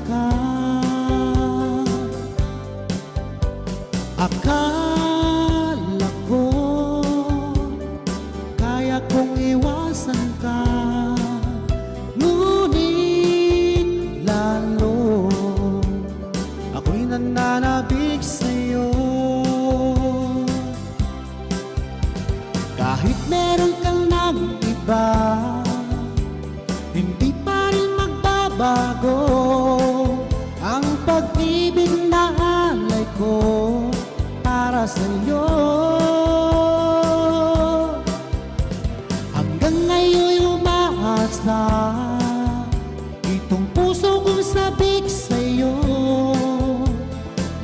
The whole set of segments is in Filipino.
ka. Akala ko kaya kong iwasan ka, ngunit lalo ako'y nananabik sa'yo. Kahit meron kang ng iba, hindi pa rin magbabago ang pag-ibig na alay ko para sa'yo. Hanggang ngayon'y umaasa itong puso kong sabik sa'yo,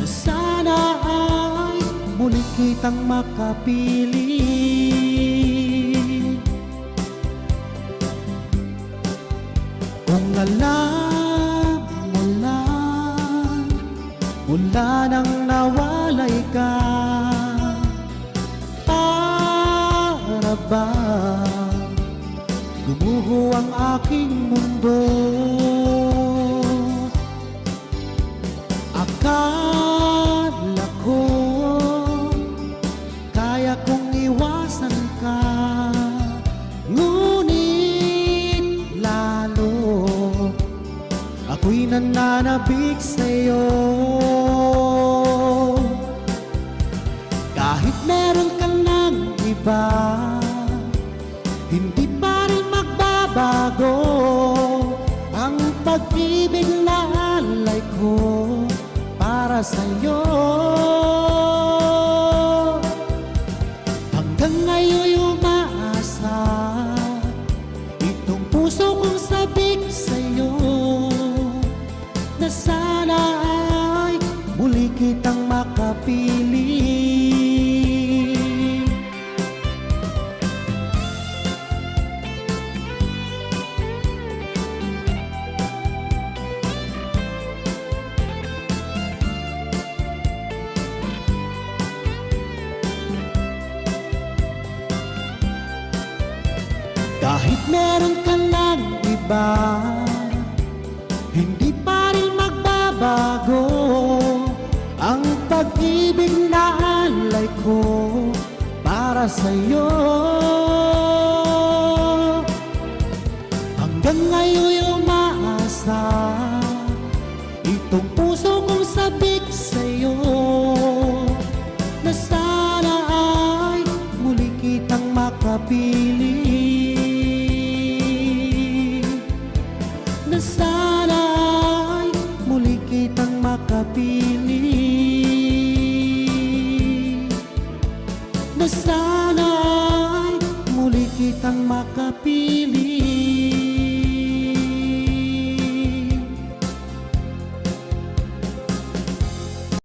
na sana ay muli kitang makapili. Kung alam mo lang, mula nang nawalay ka, para bang gumuho ang aking mundo. Akala ko kaya kong iwasan ka, ngunit lalo ako'y nananabik sa'yo. Kahit meron kang ng iba, hindi pa rin magbabago ang pag-ibig na alay ko para sa'yo. Hanggang ngayon'y umaasa itong puso kong sabik sa'yo, na sana ay muli kitang makapili. Kahit meron ka ng iba, hindi pa rin magbabago ang pag-ibig na alay ko para sa'yo. Hanggang ngayon'y umaasa itong puso kong sabik sa'yo, na sana ay muli kitang makapili. Na sana ay muli kitang makapili. Na sana ay muli kitang makapili.